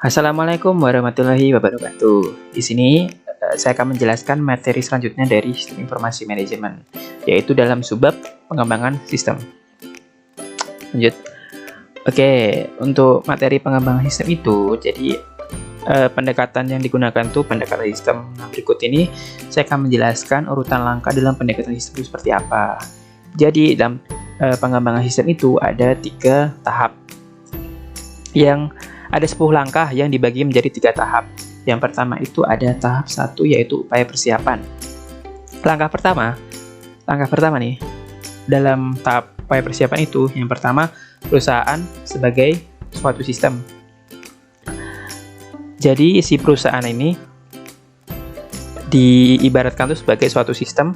Assalamualaikum warahmatullahi wabarakatuh. Di sini saya akan menjelaskan materi selanjutnya dari Sistem Informasi Manajemen, yaitu dalam subbab pengembangan sistem. Lanjut. Oke, untuk materi pengembangan sistem itu, jadi pendekatan yang digunakan tuh pendekatan sistem. Nah, berikut ini saya akan menjelaskan urutan langkah dalam pendekatan sistem itu seperti apa. Jadi dalam pengembangan sistem itu ada 3 tahap yang ada 10 langkah yang dibagi menjadi 3 tahap. Yang pertama itu ada tahap 1, yaitu upaya persiapan. Langkah pertama nih, dalam tahap upaya persiapan itu, yang pertama, perusahaan sebagai suatu sistem. Jadi si perusahaan ini diibaratkan tuh sebagai suatu sistem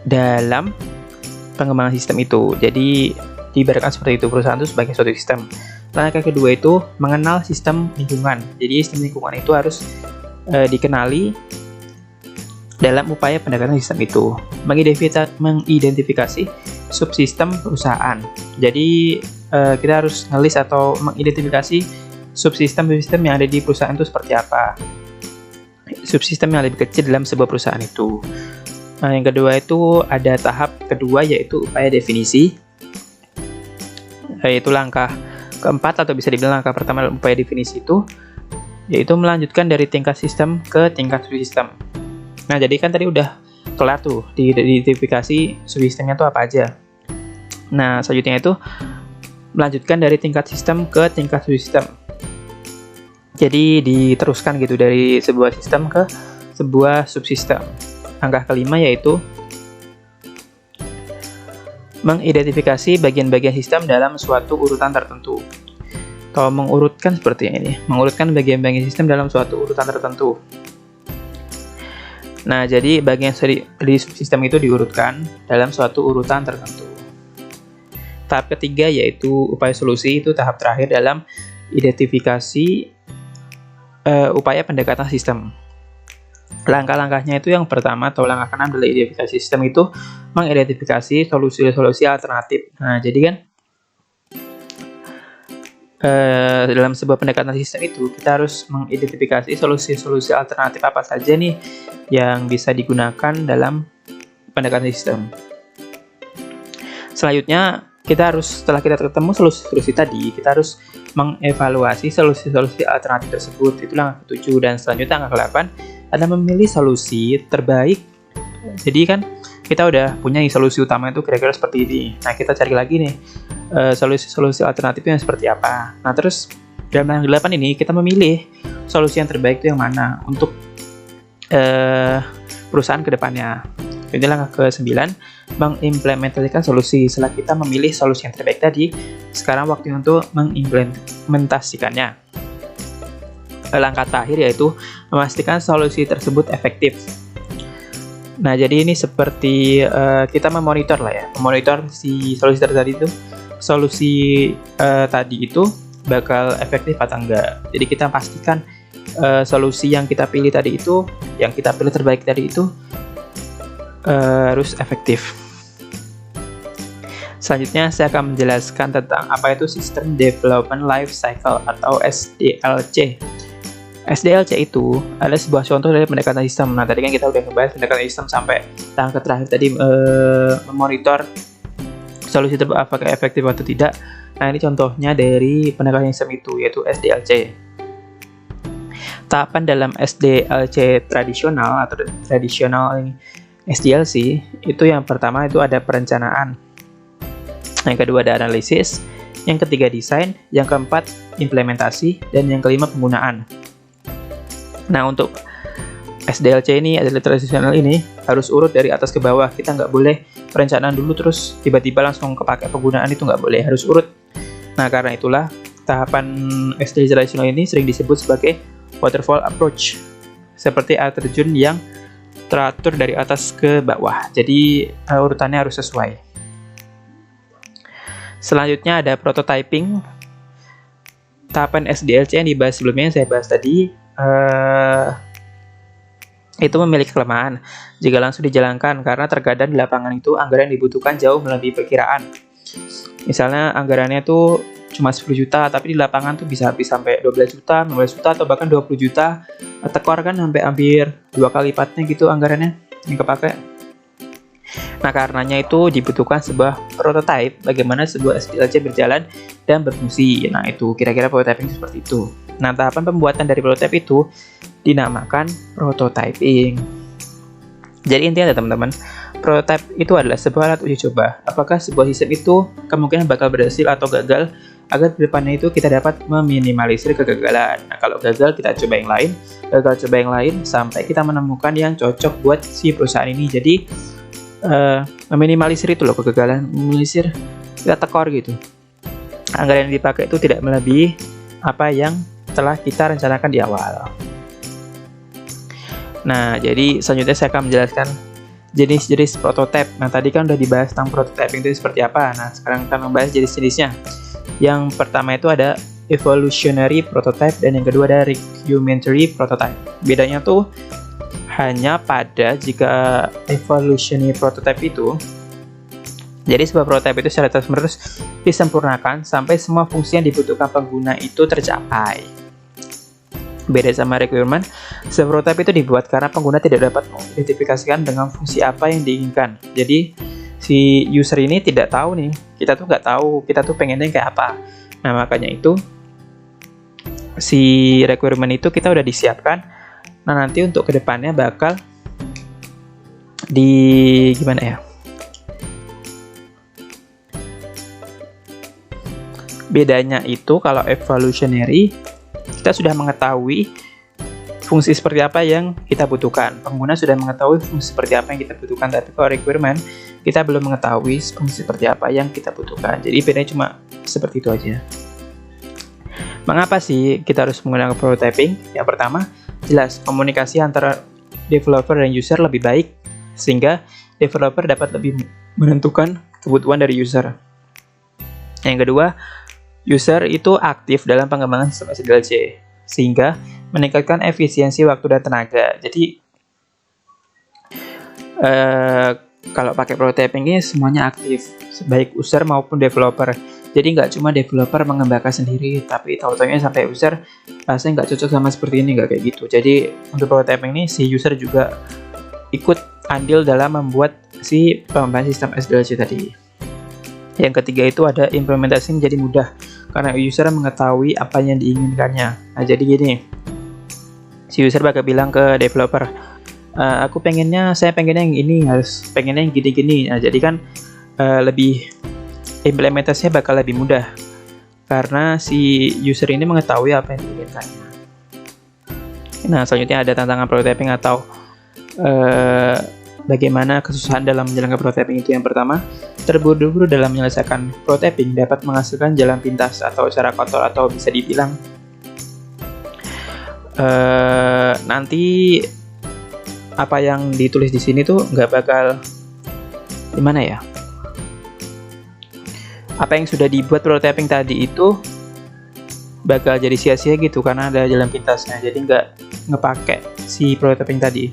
dalam pengembangan sistem itu. Jadi diibaratkan seperti itu, perusahaan itu sebagai suatu sistem. Langkah kedua itu mengenal sistem lingkungan. Jadi sistem lingkungan itu harus dikenali dalam upaya pendekatan sistem itu. Mengidentifikasi subsistem perusahaan. Jadi kita harus ngelis atau mengidentifikasi subsistem yang ada di perusahaan itu seperti apa. Subsistem yang lebih kecil dalam sebuah perusahaan itu. Nah, yang kedua itu ada tahap kedua, yaitu upaya definisi. Yaitu langkah keempat atau bisa dibilang langkah pertama dalam upaya definisi itu, yaitu melanjutkan dari tingkat sistem ke tingkat subsistem. Nah, jadi kan tadi udah kelar tuh diidentifikasi subsistemnya tuh apa aja. Nah, selanjutnya itu melanjutkan dari tingkat sistem ke tingkat subsistem. Jadi diteruskan gitu dari sebuah sistem ke sebuah subsistem. Langkah kelima yaitu mengidentifikasi bagian-bagian sistem dalam suatu urutan tertentu. Atau mengurutkan seperti ini, mengurutkan bagian-bagian sistem dalam suatu urutan tertentu. Nah, jadi bagian dari subsistem itu diurutkan dalam suatu urutan tertentu. Tahap ketiga yaitu upaya solusi, itu tahap terakhir dalam identifikasi upaya pendekatan sistem. Langkah-langkahnya itu yang pertama atau langkah ke-6 dalam identifikasi sistem itu mengidentifikasi solusi-solusi alternatif. Nah, jadi kan dalam sebuah pendekatan sistem itu kita harus mengidentifikasi solusi-solusi alternatif apa saja nih yang bisa digunakan dalam pendekatan sistem. Selanjutnya setelah kita ketemu solusi-solusi tadi, kita harus mengevaluasi solusi-solusi alternatif tersebut. Itu langkah ke-7. Dan selanjutnya langkah ke-8 ada memilih solusi terbaik. Jadi kan kita udah punya nih solusi utama itu kira-kira seperti ini. Nah, kita cari lagi nih solusi-solusi alternatifnya seperti apa. Nah, terus dalam langkah 8 ini kita memilih solusi yang terbaik itu yang mana untuk perusahaan kedepannya. Jadi langkah ke-9 mengimplementasikan solusi. Setelah kita memilih solusi yang terbaik tadi, sekarang waktunya untuk mengimplementasikannya. Langkah terakhir yaitu memastikan solusi tersebut efektif. Nah, jadi ini seperti kita memonitor lah ya, memonitor si solusi tadi itu bakal efektif atau enggak. Jadi kita pastikan solusi yang kita pilih terbaik tadi itu harus efektif. Selanjutnya saya akan menjelaskan tentang apa itu System Development Life Cycle atau SDLC. SDLC itu adalah sebuah contoh dari pendekatan sistem. Nah, tadi kan kita udah ngebahas pendekatan sistem sampai langkah terakhir tadi memonitor solusi tersebut apakah efektif atau tidak. Nah, ini contohnya dari pendekatan sistem itu, yaitu SDLC. Tahapan dalam SDLC tradisional atau tradisional SDLC itu yang pertama itu ada perencanaan. Yang kedua ada analisis, yang ketiga desain, yang keempat implementasi, dan yang kelima penggunaan. Nah, untuk SDLC ini adalah tradisional ini harus urut dari atas ke bawah. Kita nggak boleh perencanaan dulu terus tiba-tiba langsung kepake penggunaan, itu nggak boleh, harus urut. Nah, karena itulah tahapan SDLC tradisional ini sering disebut sebagai waterfall approach, seperti air terjun yang teratur dari atas ke bawah. Jadi urutannya harus sesuai. Selanjutnya ada prototyping. Tahapan SDLC yang dibahas sebelumnya yang saya bahas tadi itu memiliki kelemahan jika langsung dijalankan, karena terkadang di lapangan itu anggaran yang dibutuhkan jauh melebihi perkiraan. Misalnya anggarannya itu cuma 10 juta, tapi di lapangan tuh bisa habis sampai 12 juta, 15 juta, atau bahkan 20 juta. Tekor kan sampai hampir 2 kali lipatnya gitu anggarannya yang kepake. Nah, karenanya itu dibutuhkan sebuah prototype bagaimana sebuah SDLC berjalan dan berfungsi. Nah, itu kira-kira prototyping seperti itu. Nah, tahapan pembuatan dari prototype itu dinamakan prototyping. Jadi intinya teman-teman, prototype itu adalah sebuah alat uji coba. Apakah sebuah sistem itu kemungkinan bakal berhasil atau gagal, agar kedepannya itu kita dapat meminimalisir kegagalan. Nah, kalau gagal kita coba yang lain, gagal coba yang lain, sampai kita menemukan yang cocok buat si perusahaan ini. Jadi meminimalisir itu loh kegagalan, meminimalisir kita tekor gitu. Anggaran yang dipakai itu tidak melebihi apa yang telah kita rencanakan di awal. Nah, jadi selanjutnya saya akan menjelaskan jenis-jenis prototipe. Nah, tadi kan udah dibahas tentang prototyping itu seperti apa. Nah, sekarang kita membahas jenis-jenisnya. Yang pertama itu ada evolutionary prototype dan yang kedua ada rudimentary prototype. Bedanya tuh hanya pada jika evolutionary prototype itu, jadi sebuah prototype itu secara terus-menerus disempurnakan sampai semua fungsi yang dibutuhkan pengguna itu tercapai. Beda sama requirement, sebuah prototype itu dibuat karena pengguna tidak dapat mengidentifikasikan dengan fungsi apa yang diinginkan. Jadi si user ini tidak tahu nih, kita tuh nggak tahu kita tuh pengennya kayak apa. Nah, makanya itu si requirement itu kita udah disiapkan. Nah, nanti untuk kedepannya bakal gimana ya? Bedanya itu kalau evolutionary kita sudah mengetahui fungsi seperti apa yang kita butuhkan. Pengguna sudah mengetahui fungsi seperti apa yang kita butuhkan, tapi kalau requirement kita belum mengetahui fungsi seperti apa yang kita butuhkan. Jadi bedanya cuma seperti itu aja. Mengapa sih kita harus menggunakan prototyping? Yang pertama, jelas komunikasi antara developer dan user lebih baik, sehingga developer dapat lebih menentukan kebutuhan dari user. Yang kedua, user itu aktif dalam pengembangan sistem SDLC, sehingga meningkatkan efisiensi waktu dan tenaga. Jadi kalau pakai prototyping ini semuanya aktif, baik user maupun developer. Jadi nggak cuma developer mengembangkan sendiri, tapi tahu-taunya sampai user rasanya nggak cocok sama seperti ini, nggak kayak gitu. Jadi untuk prototyping ini si user juga ikut andil dalam membuat si pengembangan sistem SDLC tadi. Yang ketiga itu ada implementasi menjadi mudah karena user mengetahui apa yang diinginkannya. Nah, jadi gini, si user bakal bilang ke developer, saya pengennya yang ini, pengennya yang gini-gini. Nah, jadi kan implementasinya bakal lebih mudah karena si user ini mengetahui apa yang diinginkannya. Nah, selanjutnya ada tantangan prototyping atau bagaimana kesusahan dalam menjalankan prototyping itu. Yang pertama, terburu-buru dalam menyelesaikan prototyping dapat menghasilkan jalan pintas atau cara kotor, atau bisa dibilang nanti apa yang ditulis di sini tuh nggak bakal gimana ya? Apa yang sudah dibuat prototyping tadi itu bakal jadi sia-sia gitu karena ada jalan pintasnya. Jadi nggak ngepake si prototyping tadi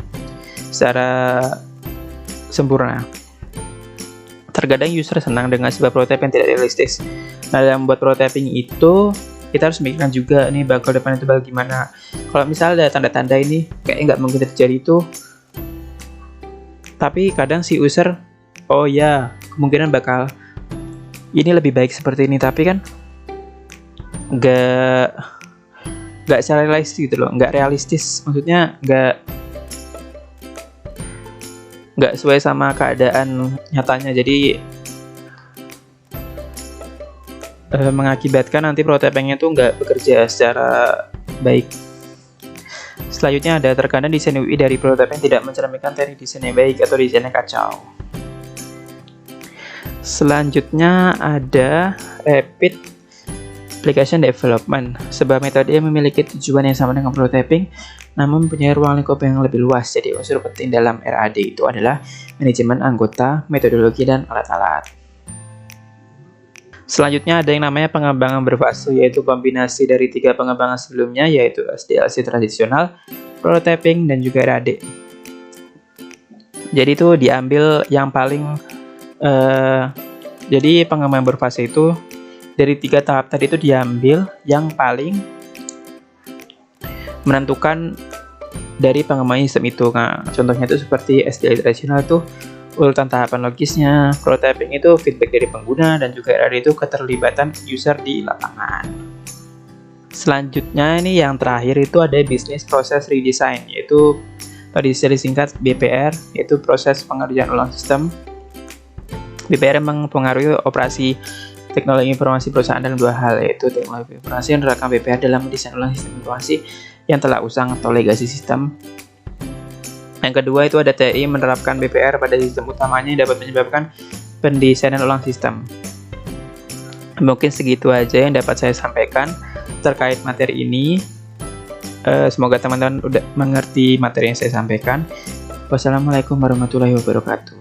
secara sempurna. Terkadang user senang dengan sebuah prototype yang tidak realistis. Nah, dalam membuat prototyping itu kita harus memikirkan juga nih bakal depan itu bakal gimana. Kalau misalnya ada tanda-tanda ini kayak nggak mungkin terjadi itu, tapi kadang si user, oh ya kemungkinan bakal ini lebih baik seperti ini, tapi kan nggak secara realistis gitu loh, nggak realistis, maksudnya nggak sesuai sama keadaan nyatanya. Jadi mengakibatkan nanti prototypingnya tuh nggak bekerja secara baik. Selanjutnya ada terkadang desain UI dari prototyping tidak mencerminkan teknik desain yang baik atau desainnya kacau. Selanjutnya ada Rapid Application Development, sebuah metode yang memiliki tujuan yang sama dengan prototyping, namun mempunyai ruang lingkup yang lebih luas. Jadi unsur penting dalam RAD itu adalah manajemen anggota, metodologi, dan alat-alat. Selanjutnya ada yang namanya pengembangan berfase, yaitu kombinasi dari 3 pengembangan sebelumnya, yaitu SDLC tradisional, prototyping, dan juga RAD. Jadi itu diambil yang paling jadi pengembangan berfase itu dari 3 tahap tadi itu diambil yang paling menentukan dari pengembangan sistem itu. Nah, contohnya itu seperti SDL iterational itu urutan tahapan logisnya, prototyping itu feedback dari pengguna, dan juga RD itu keterlibatan user di lapangan. Selanjutnya ini yang terakhir itu ada business process redesign, yaitu tadi disingkat BPR, yaitu proses pengerjaan ulang sistem. BPR mempengaruhi operasi teknologi informasi perusahaan dalam 2 hal, yaitu teknologi informasi yang menerapkan BPR dalam mendesain ulang sistem informasi yang telah usang atau legacy system. Yang kedua itu ada TI menerapkan BPR pada sistem utamanya yang dapat menyebabkan pendesainan ulang sistem. Mungkin segitu aja yang dapat saya sampaikan terkait materi ini. Semoga teman-teman udah mengerti materi yang saya sampaikan. Wassalamualaikum warahmatullahi wabarakatuh.